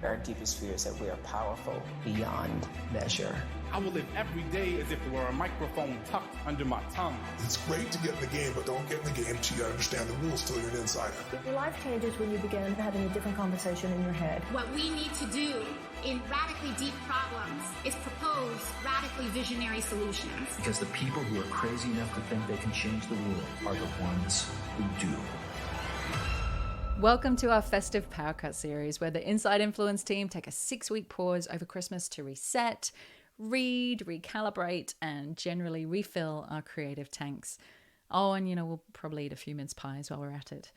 Our deepest fear is that we are powerful beyond measure. I will live every day as if there were a microphone tucked under my tongue. It's great to get in the game, but don't get in the game till you understand the rules, till you're an insider. Your life changes when you begin having a different conversation in your head. What we need to do in radically deep problems is propose radically visionary solutions. Because the people who are crazy enough to think they can change the world are the ones who do. Welcome to our festive POWERCUT series, where the Inside Influence team take a 6-week pause over Christmas to reset, read, recalibrate, and generally refill our creative tanks. Oh, and we'll probably eat a few mince pies while we're at it.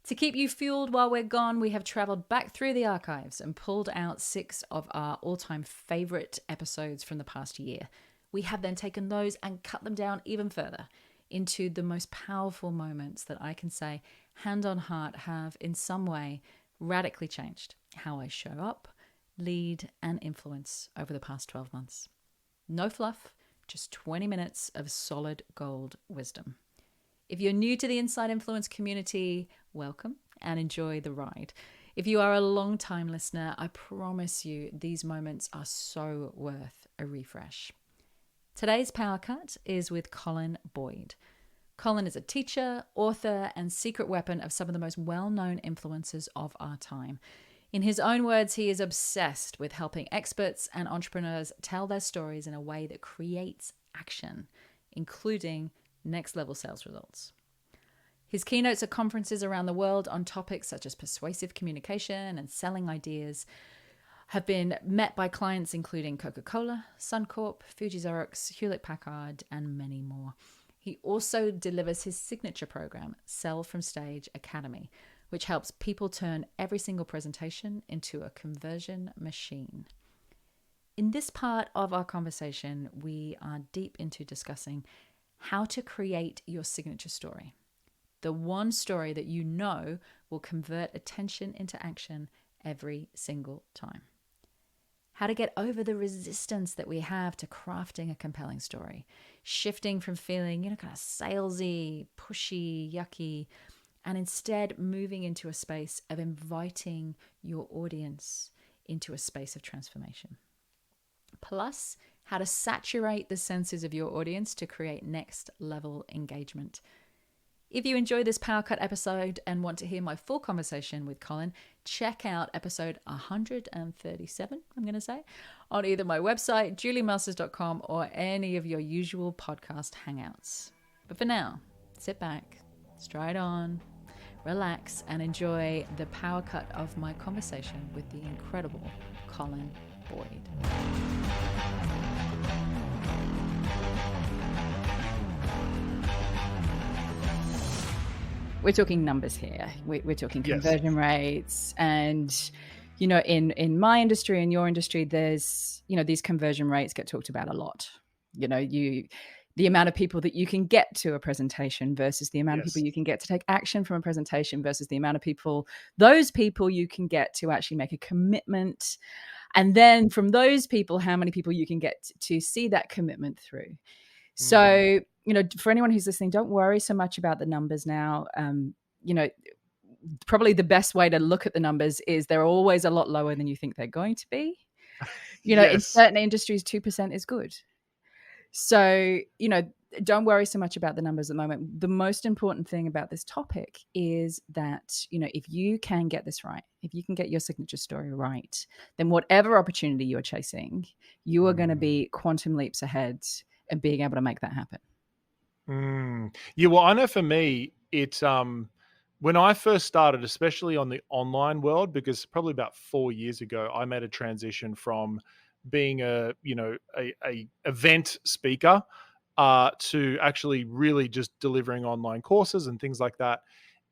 To keep you fueled while we're gone, we have traveled back through the archives and pulled out 6 of our all-time favorite episodes from the past year. We have then taken those and cut them down even further into the most powerful moments that I can say, hand on heart, have in some way radically changed how I show up, lead, and influence over the past 12 months. No fluff, just 20 minutes of solid gold wisdom. If you're new to the Inside Influence community, welcome and enjoy the ride. If you are a long-time listener, I promise you these moments are so worth a refresh. Today's POWERCUT is with Colin Boyd. Colin is a teacher, author, and secret weapon of some of the most well-known influencers of our time. In his own words, he is obsessed with helping experts and entrepreneurs tell their stories in a way that creates action, including next-level sales results. His keynotes at conferences around the world on topics such as persuasive communication and selling ideas have been met by clients including Coca Cola, Suncorp, Fuji Xero, Hewlett Packard, and many more. He also delivers his signature program, Sell from Stage Academy, which helps people turn every single presentation into a conversion machine. In this part of our conversation, we are deep into discussing how to create your signature story. The one story that you know will convert attention into action every single time. How to get over the resistance that we have to crafting a compelling story, shifting from feeling, kind of salesy, pushy, yucky, and instead moving into a space of inviting your audience into a space of transformation. Plus, how to saturate the senses of your audience to create next level engagement. If you enjoy this POWERCUT episode and want to hear my full conversation with Colin, check out episode 137, I'm going to say, on either my website, juliemasters.com, or any of your usual podcast hangouts. But for now, sit back, stride on, relax, and enjoy the POWERCUT of my conversation with the incredible Colin Boyd. We're talking numbers here. We're talking conversion rates, and in my industry, in your industry, there's these conversion rates get talked about a lot. The amount of people that you can get to a presentation versus the amount of people you can get to take action from a presentation versus the amount of those people you can get to actually make a commitment, and then from those people, how many people you can get to see that commitment through. So, for anyone who's listening, don't worry so much about the numbers now. Probably the best way to look at the numbers is they're always a lot lower than you think they're going to be. In certain industries, 2% is good. So, don't worry so much about the numbers at the moment. The most important thing about this topic is that, if you can get this right, if you can get your signature story right, then whatever opportunity you're chasing, you are going to be quantum leaps ahead and being able to make that happen. Yeah, well, I know for me, it's when I first started, especially on the online world, because probably about 4 years ago, I made a transition from being a event speaker to actually really just delivering online courses and things like that.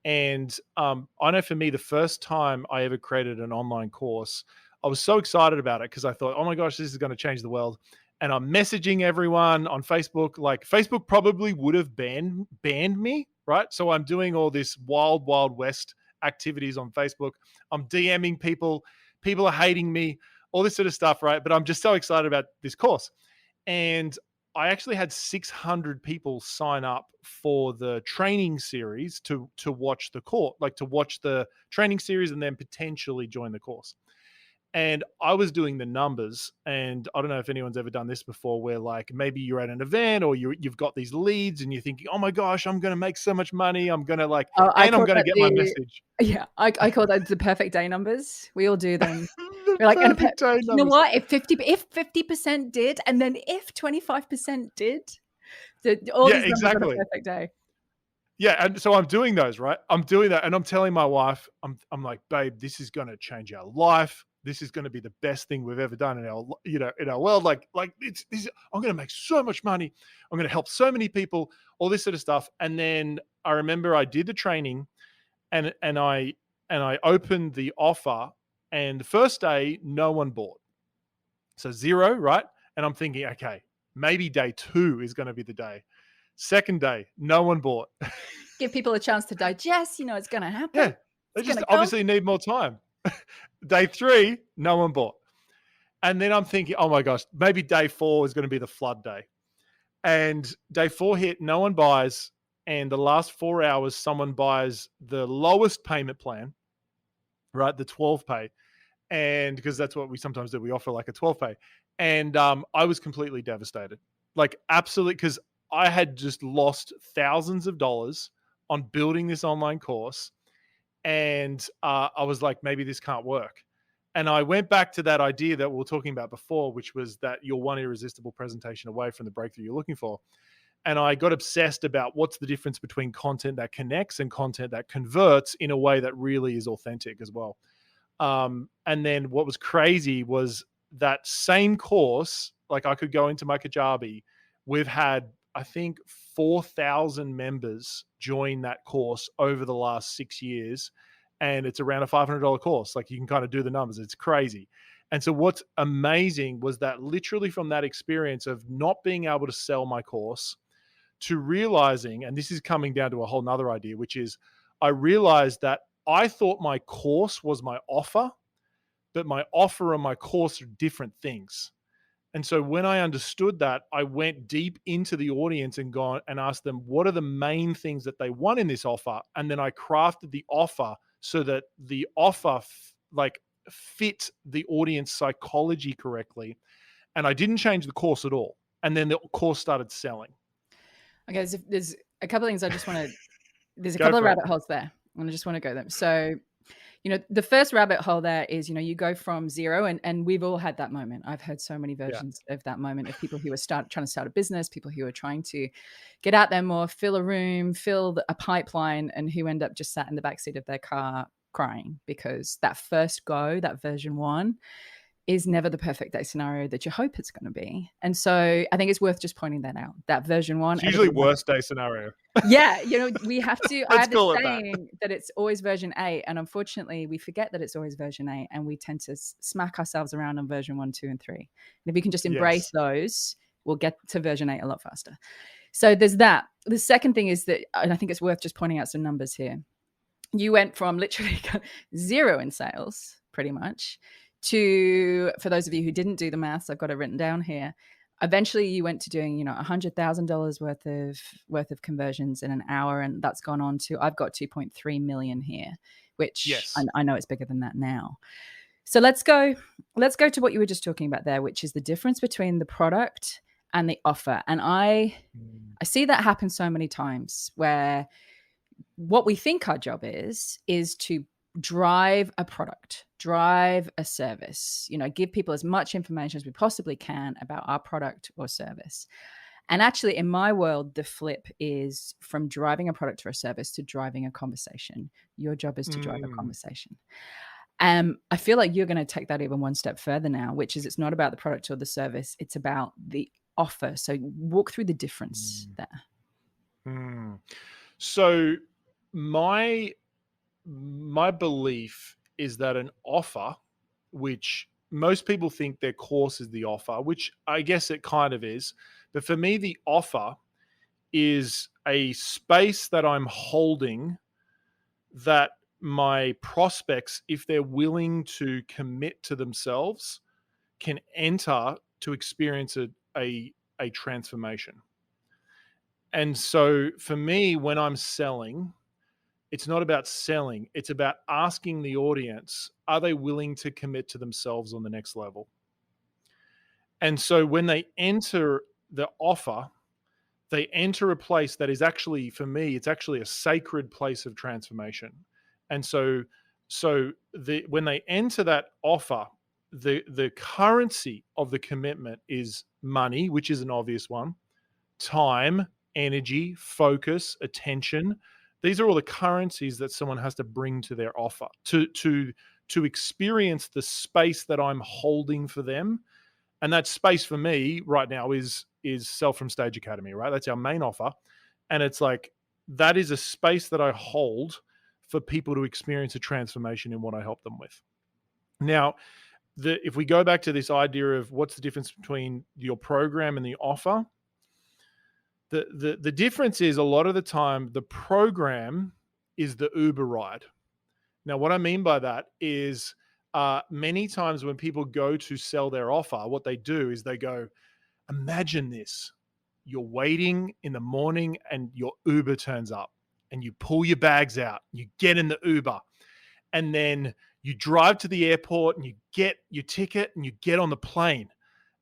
And I know for me, the first time I ever created an online course, I was so excited about it because I thought, oh my gosh, this is going to change the world. And I'm messaging everyone on Facebook. Like, Facebook probably would have banned me, right? So I'm doing all this wild, wild west activities on Facebook. I'm DMing people. People are hating me, all this sort of stuff, right? But I'm just so excited about this course. And I actually had 600 people sign up for the training series to watch the course, like to watch the training series and then potentially join the course. And I was doing the numbers, and I don't know if anyone's ever done this before, where like maybe you're at an event or you've got these leads and you're thinking, oh my gosh, I'm going to make so much money. I'm going to like, and I'm going to get my message. Yeah. I call that the perfect day numbers. We all do them. The We're like, perfect day you know numbers. what? If 50% did, and then if 25% did, all these numbers on a perfect day. Yeah, and so I'm doing those, right? I'm doing that, and I'm telling my wife, I'm like, babe, this is going to change our life. This is going to be the best thing we've ever done in our, in our world. Like I'm going to make so much money. I'm going to help so many people, all this sort of stuff. And then I remember I did the training, and I opened the offer, and the first day no one bought, so 0, right? And I'm thinking, okay, maybe day 2 is going to be the day. Second day, no one bought. Give people a chance to digest. It's going to happen. Yeah, they just obviously need more time. Day 3, no one bought. And then I'm thinking, oh my gosh, maybe day 4 is going to be the flood day. And day 4 hit, no one buys. And the last 4 hours, someone buys the lowest payment plan, right? The 12 pay. And because that's what we sometimes do, we offer like a 12 pay. And I was completely devastated. Like absolutely, because I had just lost thousands of dollars on building this online course. And I was like, maybe this can't work. And I went back to that idea that we were talking about before, which was that you're one irresistible presentation away from the breakthrough you're looking for. And I got obsessed about what's the difference between content that connects and content that converts in a way that really is authentic as well. And then what was crazy was that same course, like I could go into my Kajabi, we've had, I think, 4,000 members join that course over the last 6 years. And it's around a $500 course. Like you can kind of do the numbers. It's crazy. And so what's amazing was that literally from that experience of not being able to sell my course to realizing, and this is coming down to a whole nother idea, which is I realized that I thought my course was my offer, but my offer and my course are different things. And so when I understood that, I went deep into the audience and gone and asked them, what are the main things that they want in this offer? And then I crafted the offer so that the offer fit the audience psychology correctly. And I didn't change the course at all. And then the course started selling. Okay, so there's a couple of things I just want to, there's a couple of rabbit holes there. And I just want to go them. So, the first rabbit hole there is, you go from 0 and we've all had that moment. I've heard so many versions of that moment of people who are trying to start a business, people who are trying to get out there more, fill a room, fill a pipeline, and who end up just sat in the backseat of their car crying because that first go, that version 1, is never the perfect day scenario that you hope it's going to be. And so I think it's worth just pointing that out. That version 1. It's usually worst day scenario. Yeah. We have to, I have this saying that it's always version A. And unfortunately we forget that it's always version A, and we tend to smack ourselves around on version 1, 2, and 3. And if we can just embrace those, we'll get to version 8 a lot faster. So there's that. The second thing is that, and I think it's worth just pointing out some numbers here. You went from literally 0 in sales pretty much to, for those of you who didn't do the maths, I've got it written down here. Eventually you went to doing, $100,000 worth of conversions in an hour. And that's gone on to, I've got 2.3 million here, which I know it's bigger than that now. So let's go to what you were just talking about there, which is the difference between the product and the offer. And I see that happen so many times where what we think our job is to drive a product, drive a service, give people as much information as we possibly can about our product or service. And actually in my world, the flip is from driving a product or a service to driving a conversation. Your job is to drive a conversation. I feel like you're going to take that even one step further now, which is it's not about the product or the service. It's about the offer. So walk through the difference there. So my belief is that an offer, which most people think their course is the offer, which I guess it kind of is. But for me, the offer is a space that I'm holding that my prospects, if they're willing to commit to themselves, can enter to experience a transformation. And so for me, when I'm selling, It's not about selling. It's about asking the audience, are they willing to commit to themselves on the next level? And so when they enter the offer, they enter a place that is actually, for me, it's actually a sacred place of transformation. And so when they enter that offer, the currency of the commitment is money, which is an obvious one, time, energy, focus, attention. These are all the currencies that someone has to bring to their offer to experience the space that I'm holding for them. And that space for me right now is Sell From Stage Academy, right? That's our main offer. And it's like, that is a space that I hold for people to experience a transformation in what I help them with. Now, if we go back to this idea of what's the difference between your program and the offer, the difference is a lot of the time the program is the Uber ride. Now, what I mean by that is many times when people go to sell their offer, what they do is they go, imagine this. You're waiting in the morning and your Uber turns up and you pull your bags out, you get in the Uber, and then you drive to the airport and you get your ticket and you get on the plane,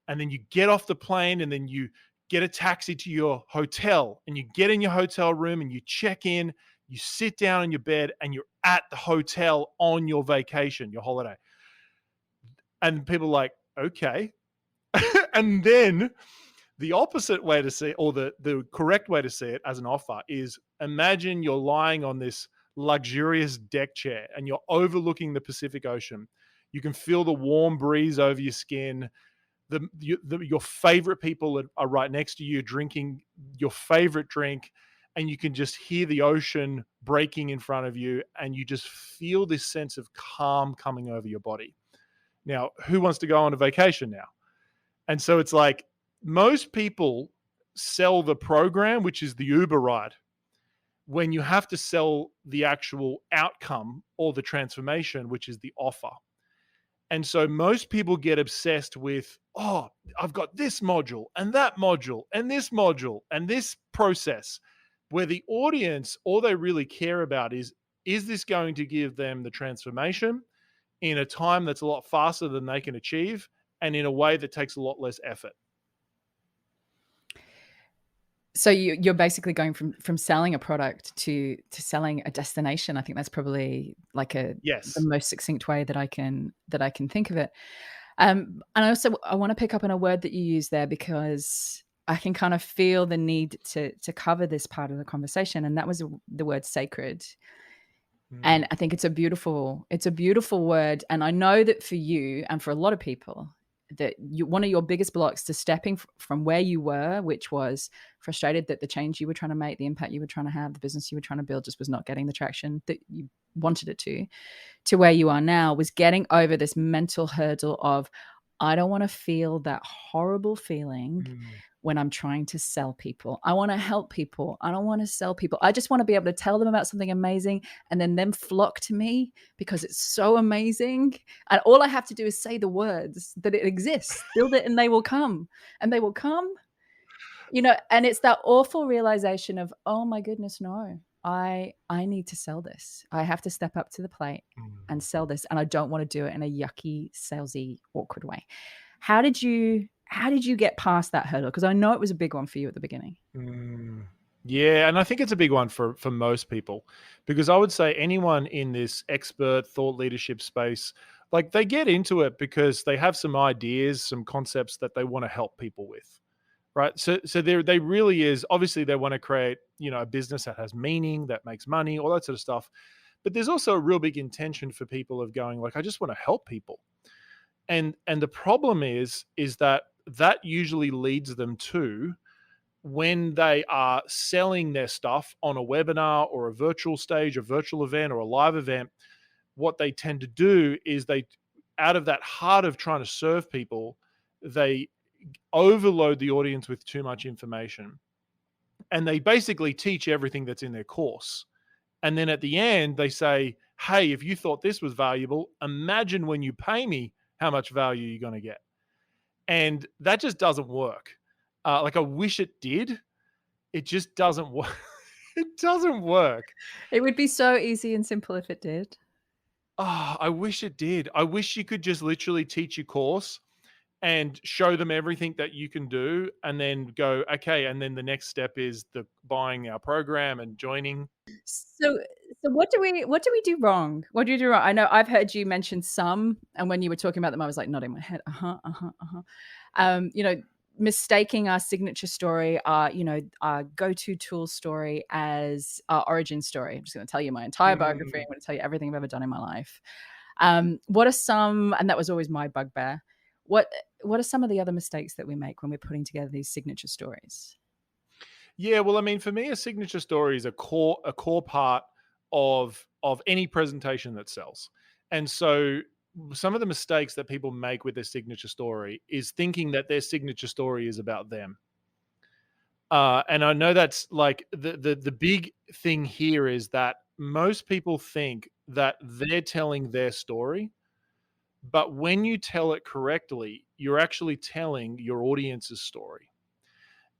and then you get off the plane and then you get a taxi to your hotel and you get in your hotel room and you check in, you sit down in your bed and you're at the hotel on your vacation, your holiday. And people are like, okay. And then the opposite way to see it, or the correct way to see it as an offer, is imagine you're lying on this luxurious deck chair and you're overlooking the Pacific Ocean. You can feel the warm breeze over your skin. Your favorite people are right next to you drinking your favorite drink, and you can just hear the ocean breaking in front of you, and you just feel this sense of calm coming over your body. Now, who wants to go on a vacation now? And so it's like, most people sell the program, which is the Uber ride, when you have to sell the actual outcome or the transformation, which is the offer. And so most people get obsessed with, oh, I've got this module and that module and this module and this process, where the audience, all they really care about is this going to give them the transformation in a time that's a lot faster than they can achieve and in a way that takes a lot less effort? So you're basically going from selling a product to selling a destination. I think that's probably like the most succinct way that I can think of it. And I want to pick up on a word that you use there, because I can kind of feel the need to cover this part of the conversation, and that was the word sacred. And I think it's a beautiful word. And I know that for you and for a lot of people, that one of your biggest blocks to stepping from where you were, which was frustrated that the change you were trying to make, the impact you were trying to have, the business you were trying to build just was not getting the traction that you wanted it to where you are now, was getting over this mental hurdle of, I don't want to feel that horrible feeling when I'm trying to sell people. I want to help people. I don't want to sell people. I just want to be able to tell them about something amazing and then them flock to me because it's so amazing. And all I have to do is say the words that it exists, build it, and they will come. And they will come, and it's that awful realization of, oh my goodness, no, I need to sell this. I have to step up to the plate and sell this. And I don't want to do it in a yucky, salesy, awkward way. How did you get past that hurdle? Because I know it was a big one for you at the beginning. Yeah, and I think it's a big one for most people, because I would say anyone in this expert thought leadership space, like, they get into it because they have some ideas, some concepts that they want to help people with, right? So they really is, obviously they want to create, a business that has meaning, that makes money, all that sort of stuff. But there's also a real big intention for people of going, like, I just want to help people. And the problem is that usually leads them to, when they are selling their stuff on a webinar or a virtual stage, a virtual event or a live event, what they tend to do is out of that heart of trying to serve people, they overload the audience with too much information. And they basically teach everything that's in their course. And then at the end, they say, hey, if you thought this was valuable, imagine when you pay me how much value you're going to get. And that just doesn't work. Like, I wish it did. It just doesn't work. It doesn't work. It would be so easy and simple if it did. Oh, I wish it did. I wish you could just literally teach your course and show them everything that you can do and then go, okay, and then the next step is the buying our program and joining. So what do we do wrong? What do you do wrong? I know I've heard you mention some, and when you were talking about them, I was like nodding my head. You know, mistaking our signature story, our go-to tool story as our origin story. I'm just going to tell you my entire biography. I'm going to tell you everything I've ever done in my life. What are some? And that was always my bugbear. What are some of the other mistakes that we make when we're putting together these signature stories? Yeah, well, I mean, for me, a signature story is a core part of any presentation that sells. And so some of the mistakes that people make with their signature story is thinking that their signature story is about them. And I know that's like the big thing here is that most people think that they're telling their story, but when you tell it correctly, you're actually telling your audience's story.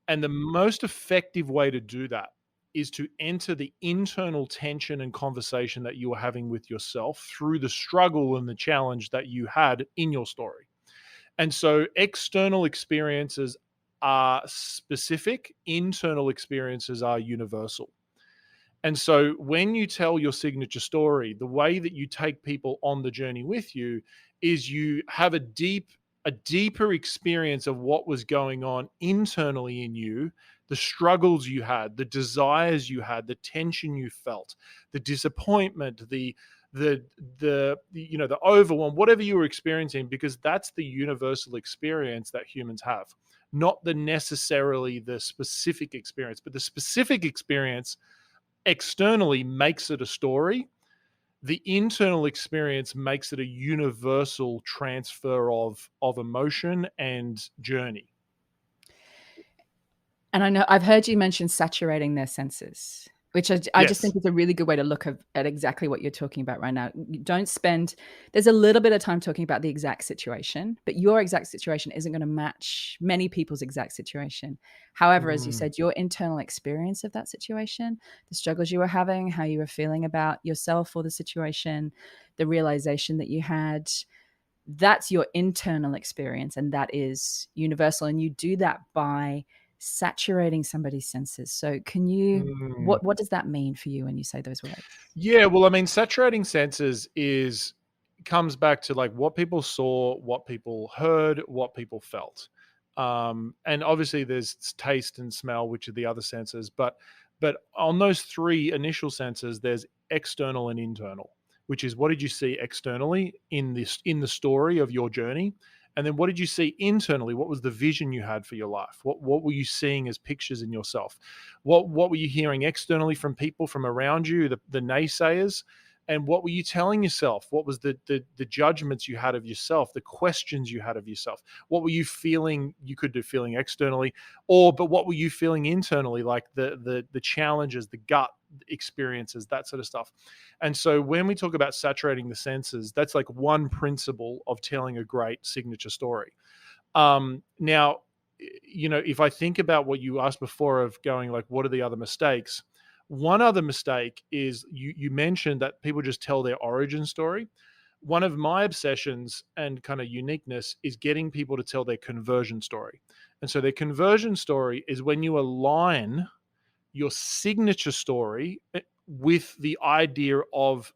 And the most effective way to do that is to enter the internal tension and conversation that you are having with yourself through the struggle and the challenge that you had in your story. And so external experiences are specific, internal experiences are universal. And so when you tell your signature story, the way that you take people on the journey with you is you have a deeper experience of what was going on internally in you, the struggles you had, the desires you had, the tension you felt, the disappointment, the overwhelm, whatever you were experiencing, because that's the universal experience that humans have, not necessarily the specific experience, but the specific experience externally makes it a story. The internal experience makes it a universal transfer of emotion and journey. And I know I've heard you mention saturating their senses, which I just think is a really good way to look at exactly what you're talking about right now. You don't spend, there's a little bit of time talking about the exact situation, but your exact situation isn't going to match many people's exact situation. However, as you said, your internal experience of that situation, the struggles you were having, how you were feeling about yourself or the situation, the realization that you had, that's your internal experience, and that is universal. And you do that by saturating somebody's senses. So can you, what does that mean for you when you say those words? Yeah, well, I mean, saturating senses comes back to like what people saw, what people heard, what people felt. And obviously there's taste and smell, which are the other senses, but on those three initial senses, there's external and internal, which is what did you see externally in the story of your journey? And then what did you see internally? What was the vision you had for your life? What were you seeing as pictures in yourself? What were you hearing externally from people from around you, the naysayers? And what were you telling yourself? What was the judgments you had of yourself, the questions you had of yourself? What were you feeling you could do feeling externally? But what were you feeling internally, like the challenges, the gut experiences, that sort of stuff. And so when we talk about saturating the senses, that's like one principle of telling a great signature story. Now, if I think about what you asked before of going like, what are the other mistakes? One other mistake is you mentioned that people just tell their origin story. One of my obsessions and kind of uniqueness is getting people to tell their conversion story. And so their conversion story is when you align your signature story with the idea of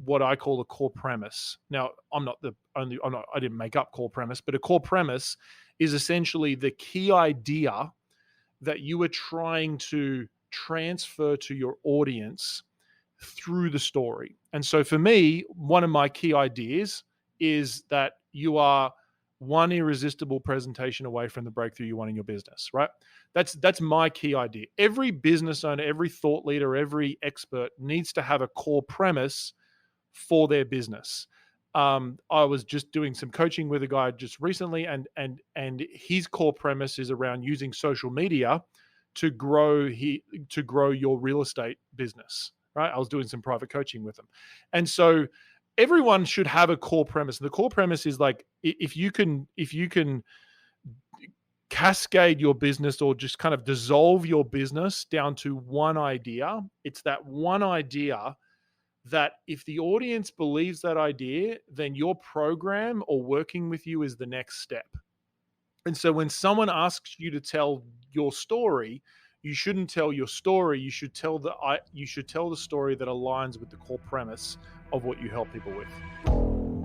what I call a core premise. Now, I didn't make up core premise, but a core premise is essentially the key idea that you are trying to transfer to your audience through the story. And so for me, one of my key ideas is that you are one irresistible presentation away from the breakthrough you want in your business, right? That's my key idea. Every business owner, every thought leader, every expert needs to have a core premise for their business. I was just doing some coaching with a guy just recently, and his core premise is around using social media to grow your real estate business, right? I was doing some private coaching with him. And so everyone should have a core premise. The core premise is like, if you can cascade your business or just kind of dissolve your business down to one idea. It's that one idea that if the audience believes that idea, then your program or working with you is the next step. And so when someone asks you to tell your story, you shouldn't tell your story. You should tell the story that aligns with the core premise of what you help people with.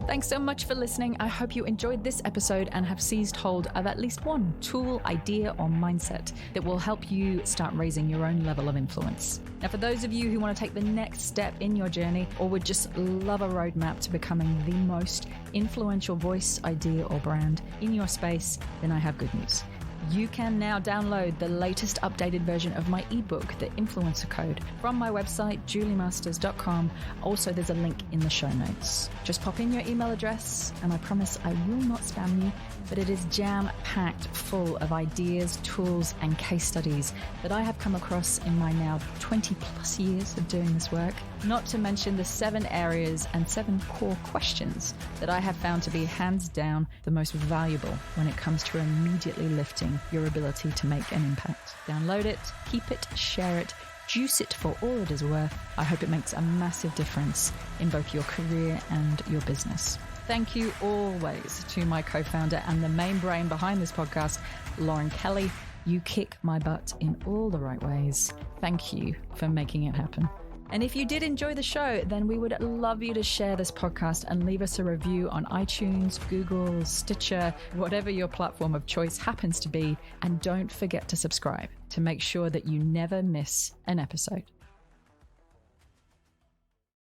Thanks so much for listening. I hope you enjoyed this episode and have seized hold of at least one tool, idea, or mindset that will help you start raising your own level of influence. Now, for those of you who want to take the next step in your journey or would just love a roadmap to becoming the most influential voice, idea, or brand in your space, then I have good news. You can now download the latest updated version of my ebook, The Influencer Code, from my website, juliemasters.com. Also, there's a link in the show notes. Just pop in your email address, and I promise I will not spam you, but it is jam-packed full of ideas, tools, and case studies that I have come across in my now 20 plus years of doing this work. Not to mention the 7 areas and 7 core questions that I have found to be hands down the most valuable when it comes to immediately lifting your ability to make an impact. Download it, keep it, share it, juice it for all it is worth. I hope it makes a massive difference in both your career and your business. Thank you always to my co-founder and the main brain behind this podcast, Lauren Kelly. You kick my butt in all the right ways. Thank you for making it happen. And if you did enjoy the show, then we would love you to share this podcast and leave us a review on iTunes, Google, Stitcher, whatever your platform of choice happens to be. And don't forget to subscribe to make sure that you never miss an episode.